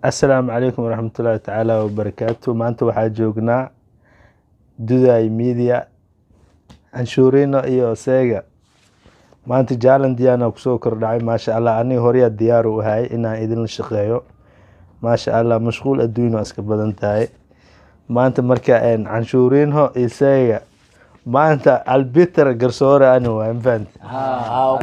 السلام عليكم ورحمة الله تعالى وبركاته. maanta waxaa joognaa Duday Media Anshurino iyo Sega. maanta Jalandiana kusoo kordhacay maasha Allah. Ani hore diyaar u ahay inaan idin shaqeeyo. maasha Allah mashquul adduun iska badan tahay. maanta marka Anshurino iyo Sega maanta albiter garsoore ani waa infant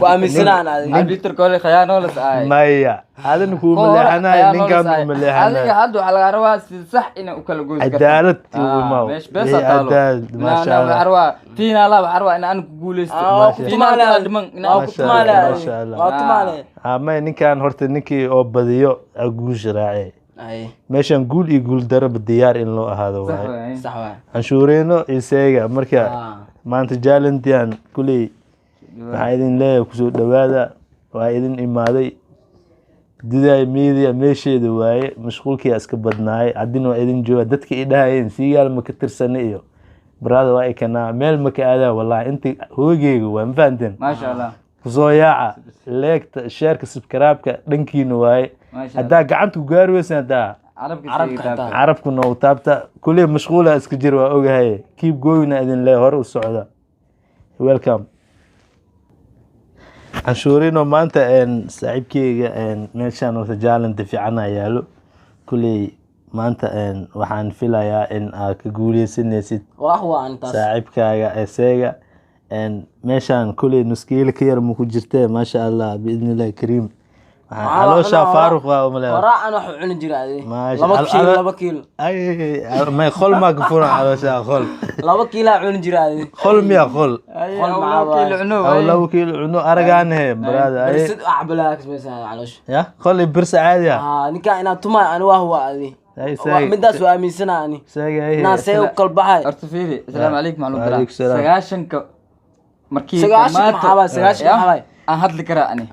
ku aaminsanaan albiter kole khiyaano la saay maya adan ku maleexanaay ninkan ku maleexanaay adiga hadda waxa laga rabaa si sax in uu kala gooyo cadaalad ma meesh bes taalo maasha Allah arwa tiina la arwa in aan ku guuleysto tumaale dhiman maasha Allah waa tumaale ama ninkan horta ninkii oo badiyo guush raacay meeshan guul iyo guul darab diyaar in loo ahaado waay sax waay Anshurino isaga marka maanta Jalandian kulay waxaa idin leeyahay kusoo dhawaada waa idin imaaday Duday Media meesheeda waaye mashquulkii iska badnaay adin waa idin jooga dadka idhaayeen siyaal ma ka tirsanay iyo brother waa ikana meel ma ka aadaa wallahi inta hoogeyga waa mafaanteen maasha Allah kusoo yaaca leegta shareka subscribe-ka dhankiina waaye haddaa gacanta ku gaari weysan haddaa carabku noo taabta kuley mashquula iska jir waa ogahay keep going idin lee hore u socda welcome Anshurino maanta saaxiibkeyga meeshaan horta Jalandi fiican yaalo kuley maanta waxaan filayaa in aad ka guuleysanaysid saaxiibkaaga Sega meeshaan kuley nuskiil ka yar ma ku jirtee maasha Allah biidnillah kariim caloosha faaruq waa umaleeyo waraan wax cuni jiray 2 kiilo ay ma khol ma ka furan caloosha khol 2 kiilo cuni jiray khol miya khol khol 2 kiilo cuno aragaan he brada ay sid acbalaak meesha caloosh ya khol birsa caadi ninka ina tuma aan waa huwa adi midaas waa aaminsanani naasay u qalbahay artifiili assalaamu alaykum macluumaad 9 markii maxaa aan hadli karaa ani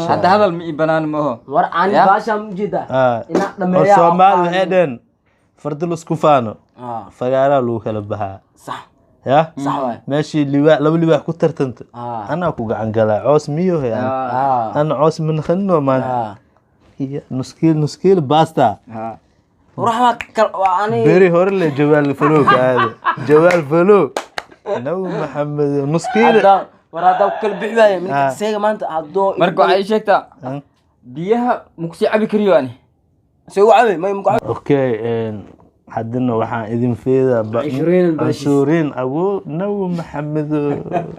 hadda hadal ma ibanaan ma aha war aan baasha mujida ina dhameeyaa Soomaali eeden fardulus ku faano fagaara lagu kala baxa sax ya sax waay meeshii liwa laba liwa ku tartanta ana ku gacan galaa coos miyo he ana coos min khanno maan iyo nuskiil basta ruuxa ani beri hore le jawaal falo kaade jawaal falo naw maxamed nuskiil warada kala bixiyay minka Sega maanta hadoo marka ay sheegta biyaha muksi cabi kariyo ani soo cabi ma muku okay hadana waxaan idin feeda Anshurino abu naw maxamed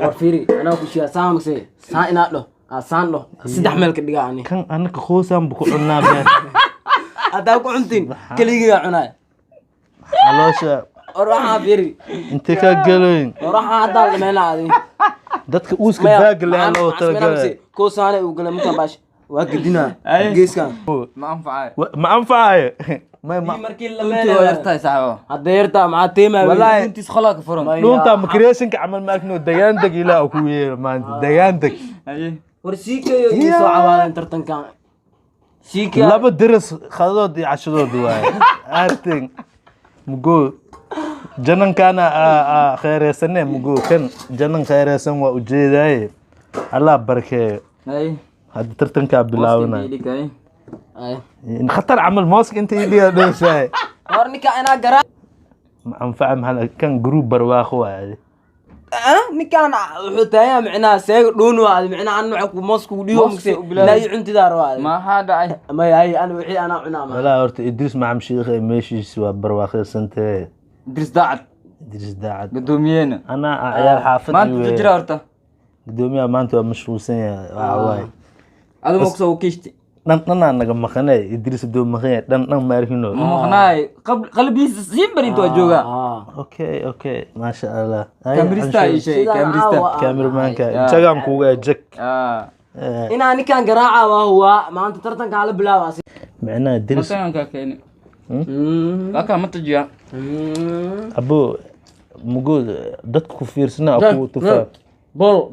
warfiri ana ku shiya saamse saa ina dho saan dho saddex meel ka dhiga ani kan anaka qoosaan bu ku cunaa been hada ku cuntin kaligiga cunay caloosha oraha firi inta ka galoyn oraha hada dhameelaadi dadka uuska baag leh loo talagalay ko saane uu galay mutan baash waa gadina geeskan ma anfacay ma markii la meelay yartay saxo hada yarta ma teema wallahi intiis khalaaq furan lunta migration ka amal maakno dagaan dag ilaa ku yeer maanta dagaan dag war siikayo iyo soo cawaadan tartankan siika laba diris khadadood iyo cashadood waay arting mugo janan kana khayreysane mugo kan janan khayresan waa ujeedaay Allah barkeeyo hada tartanka bilaawna in khatar amal moosk inta idiga dheesay war ninka ina gara ma anfacam hal kan group barwaaqo waay ninkan wuxuu tahay macnaa Sega dhuun waa macnaa aan wax ku moos ku dhiyo mugse ilaahay cuntidaar waa ma haday ma yahay aan wixii ana cunaa ma wala horta Idris Macam Sheekh meeshiis waa barwaaqeysantay Idris Daacad gudoomiyena ana ciyaar xaafad maanta jira horta gudoomiyaha maanta waa mashquulsan yahay waay adu ma kusoo kiishti dan naga maqanay Idris doo maqanay dan ma arkino maqnay qalbiis simbari to jooga okay maasha Allah kamerista cameramanka jagan kuga jag ina ninkan garaaca waa huwa maanta tartanka la bilaabay macna Idris tartanka keenay kaka matajiya abo mugo dadku ku fiirsana ku tufa bol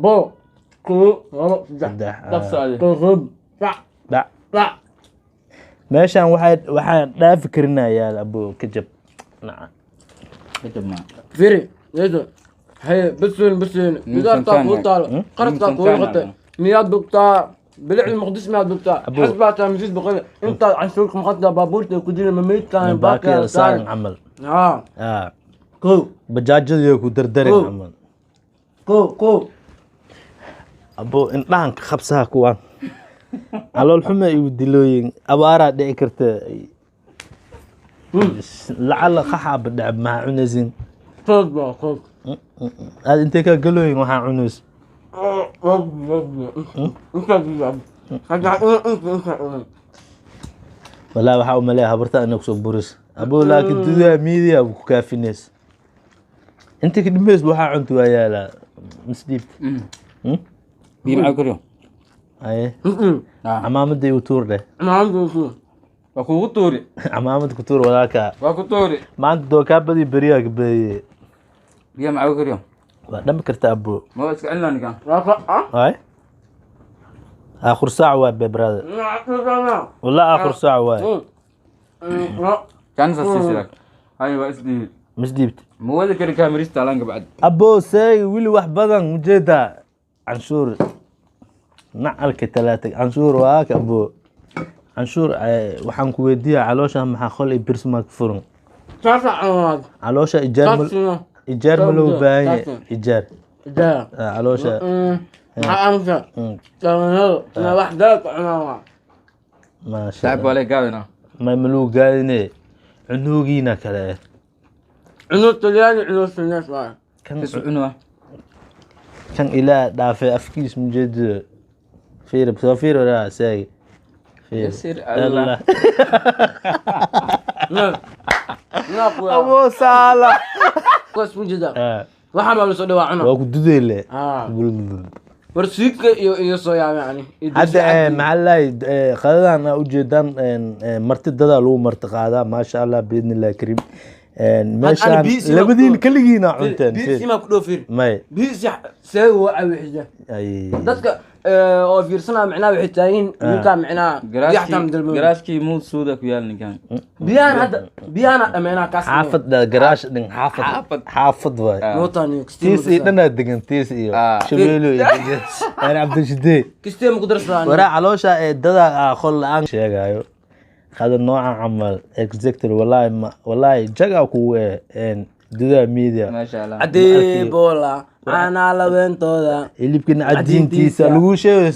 ku dafsaade meeshan waxaan dhaafi karinayaa abo kajab ma firi yeedo hay bisun bidaarta ku taal qaradka ku qata miyaad bugtaa بلع المقدس ما دبتا حسبات مسجد بقول انت عنشورك مقدم بابورت كدير مميت كان باقي صار عمل كو bajaajadii ku dardarin camal كو abo indhahan ka qabsaha kuwaan calool xumo igu dilooyin abaaraa dhici karta lacala qaxaaba dhacab maxaa cunaysin كو aad intee kaa galooyin waxaa cunays walaa waxaa umaleeya habarta ina kusoo buris abo laakiin dudaa miidiya ku kaafinays inta ka dhimays waxaa cunta waa yaalaa misdhiibta biyo maxaa koriyo aye camaamada igu tuur dheh waa kugu tuuri camaamad ku tuur walaalkaa waa ku tuuri maanta doo kaa badiyo beriyaa ka badiye biyo maxaa koriyo waa dhami karta abo ma iska celina ninkan ay آخر ساعة واي برادر والله آخر ساعة واي كان سلسلة هاي بس دي مش ديبت مو هذا كان كاميريستا لانك بعد أبو ساي ويلي واحد بدن مجيدا عنشور نعلك ثلاثة عنشور واك أبو عنشور وحن كويديا علوشة مع خلي برسمك فرن علوشة إيجار ملو باي إيجار علوشة أمسى أنا وحدك أنا ما شاء تعب الله عليك قاعدنا ما ملو قاعدين عنوقينا كلا عنو الطلياني عنو الناس معي تسعنوا كان إلى دافع أفكيس من جد فير بسافير ولا ساي فير يسير الله لا أبو صالح كويس من جدا waxaan baa la soo dhawaacana waa ku dudeyle warsiik iyo soo yani hadda maxallay qadadan u jeedaan marti dada lagu marti qaadaa ma sha Allah biidnillah karim meeshaan labadiin kaligiina cunteen biisi ma ku dhoofir may biisi seego waa wixida ay dadka oo fiirsana macnaa waxay taayin ninka macnaa yaxtam dalmo garaaskii muu suuda ku yaal ninkan biyaan hadda biyana dhameena kaas xaafad garaash dhin xaafad waay nootani tiis iyo dhana degan tiis iyo shabeelo iyo aan abdishide kistee mu qudrasaan wara caloosha ee dada khol aan sheegayo هذا النوع عمل اكزيكتور والله جاكا كو ددا ميديا ما شاء الله عدي بولا انا لبنتودا اللي كنا عدينتيسا لو شيء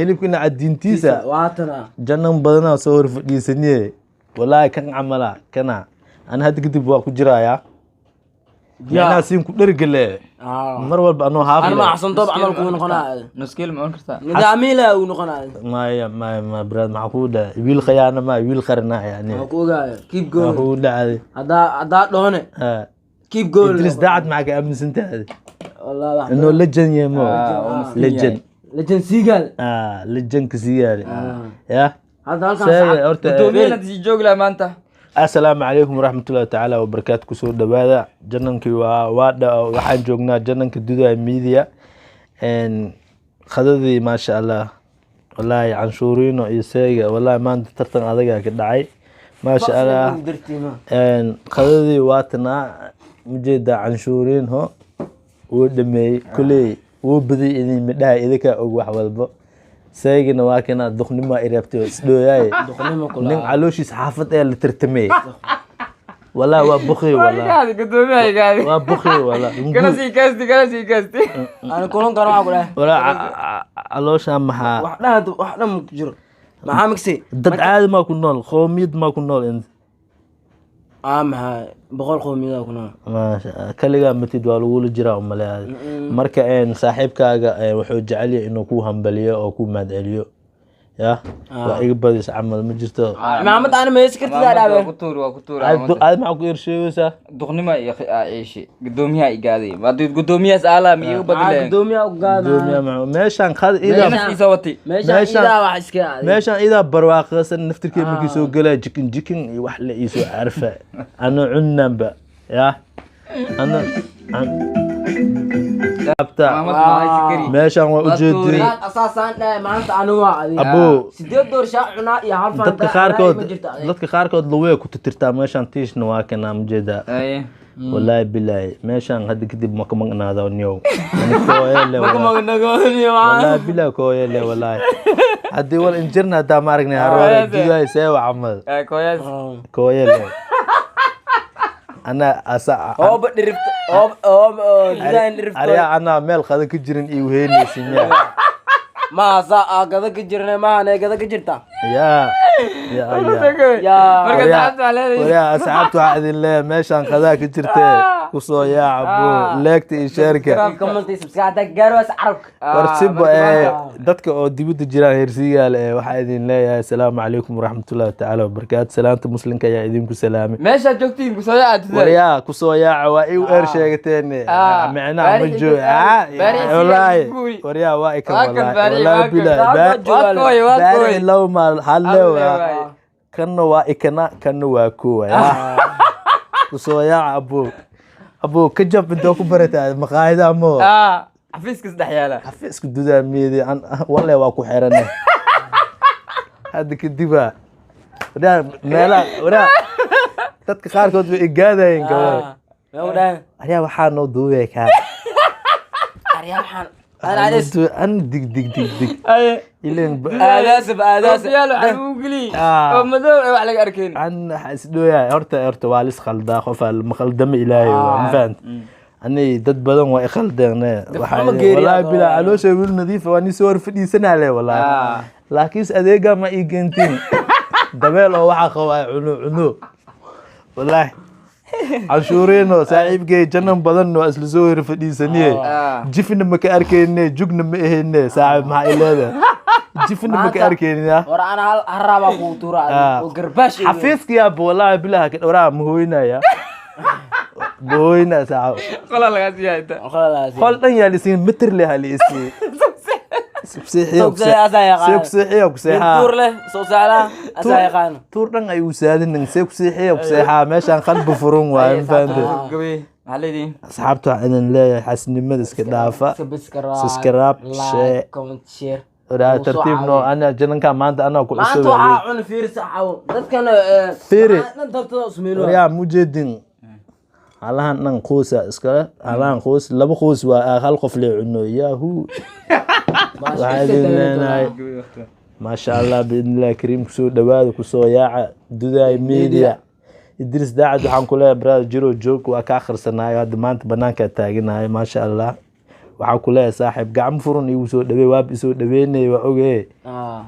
اللي كنا عدينتيسا واتنا جنن بدنا صور فديسنيه والله كان عملا كنا انا هاد كدب وا كجرايا يا سين ku dhargale mar walba anoo haafay ana ma xasan doob amal ku noqonaa nuskil ma kartaa nidaamila uu noqonaa ما براد معقوده ويل خيانه ما ويل خرنا يعني ku ogaay keep going هو دعده هذا دهونه keep going ادريس دعت معك امن سنت هذه والله انه لجن يا مو لجن سيجال لجن كسيال يا هذا halkan دومينا تجي joog la maanta السلام عليكم ورحمة الله تعالى وبركاته كسور دبادة جننكي waxaan joognaa jananka dudaa media khadadii ما شاء الله والله canshuuriino iyo seega والله maanta tartan adaga ka dhacay ما شاء الله khadadii waatana mujeeda canshuuriin ho uu dhameey kulay uu baday idin midhaa idinka og wax walba seegina waa kana duqnimo ay rabtay isdooyay nin calooshis xaafad ee la tartamay والله وابخي والله قاعد قدومي قاعد وابخي والله كلا سي كاستي انا كلهم كانوا اقول ولا علوش امها وحده ما كجرو ما مكسي dad caadi ma ku nool qoomiyad ma ku nool inta امها بقول قوميدا كنا ما kaliga matid waa lagu jiraa umaleeyahay marka saaxiibkaaga wuxuu jecel yahay inuu ku hambaliyo oo ku maad celiyo يا وإيج بديس عمل مجلسه محمد أنا ما يسكت ذا waa ku tuur هذا معك إيرشيو سا duqnimo iyo عيشي قدوميها إيجادي ما دي قدوميها سألا ميو بدله قدوميها وقانا قدوميها معه ماشان خذ إذا ماشان إذا برواقة سن نفتر كيف مكيسو قلا جكن وحلا يسوع عارفة أنا عنب يا أنا meeshan waa u jeedin asaasan maanta anu waa abo sideed door shaacuna iyo halfan dadka qaarkood lawee ku tirtirtaa meeshan tiishna waa kana mujeeda والله بالله meeshaan hadda kadib ma ka magnaado niyow ani kooyele والله بالله kooyele والله haddii wal injirna hadaa ma aragnay haroore dudaay seewa camal kooyas kooyele ana asa ariya ana meel qada ka jirin iyo heynaysin ما سا قدك جرنا ما أنا قدك جرتا يا يا أصحابته عاد الله ماشان خذاك جرته كسو يا عبو لكتي شركة كملتي سبسكاتك جروس عرق ورسب دتك أو ديبود الجيران هيرسيال وحيدين لا يا السلام عليكم ورحمة الله تعالى وبركاته سلامة مسلم كيا يديمكم سلامي ماشي جوكتين كسو يا وريا كسو يا عوائي وإرشيقتين معنا مجو والله وريا وايك والله والله بلا باري لو ما هلو كانوا وايكنا كانوا واكوا كسو يا أبو كجب أنت أكو بريتا مقاعدة مو حفيزك صدحيالا حفيزك دودا ميدي والله واكو حيراني هذا كدبا ودا dadka qaarkood way igaadayeen gabadha ariya waxaa noo duubay ka ariya waxaan أنا دق إلين آداس يلا عموقلي ومدو على أركين أنا حسدويا هرت والس خلدا خوف المخلدم إلهي ما فهمت أني دد بدن وإخلدنا والله بلا علوش يقول نظيفة وأني صور في سنة عليه والله لكن أديك ما يجنتين دبل أو واحد خواي عنو والله عشورينو صاحب جاي جنن بدن وأصل زور في سنة جفن ما كأركينه جوجن ما إهنه صاحب مع إلاده جفن ما كأركينه ورا أنا هالرابع قطورة وقرباش حفيزك يا أبو والله بالله كده ورا مهوينا يا مهوينا صاحب خلاص لازم أنت خلاص يا لسين متر له هالاسمي سبسيحي وكسيحة تور له سوسالة أسايقان تور دان أي وسادن سبسيحي وكسيحة ماشان قلب فرون وين فهمت قوي عليدين أصحابته عندنا لا حسن مدرس كدافع سبسكرايب شير كومنت شير ولا ترتيب نو أنا جنن كان ما أنا أقول ما أنتوا عن فيرس عو ده كان فيري اسمه يا مجدين على هن خوسة إسكال على هن خوس لبو خوس وآخر قفل عنو ياهو ما شاء الله بإذن الله كريم كسو دواد كسو ياع دوداي ميديا إدريس داعد وحان كلها براد جيرو جوك وكاخر سناي هاد مانت بنانك تاغيناي ما شاء الله وحان كلها صاحب قاعم فرون يوسو دبي واب يسو دبيني وأوغي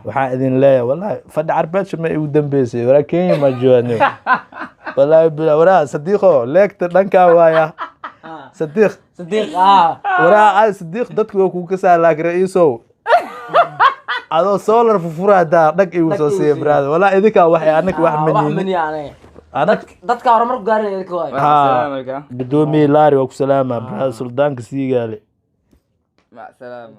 وحان إذن الله والله فد عربات شما يو دنبيسي ولكن ما جواني والله بلا ورا صديقو ليك تدنكا وايا صديق ورا صديق dadku waa ku kasaa laag ra'iisow adoo solar fufurada dhag igu soo siiyay brother wala idinka waxay anaka wax mani anak dadka horumar gaarin idinka waay salaam gudoomiye laari waa ku salaama brother suldaanka siigaale مع السلامة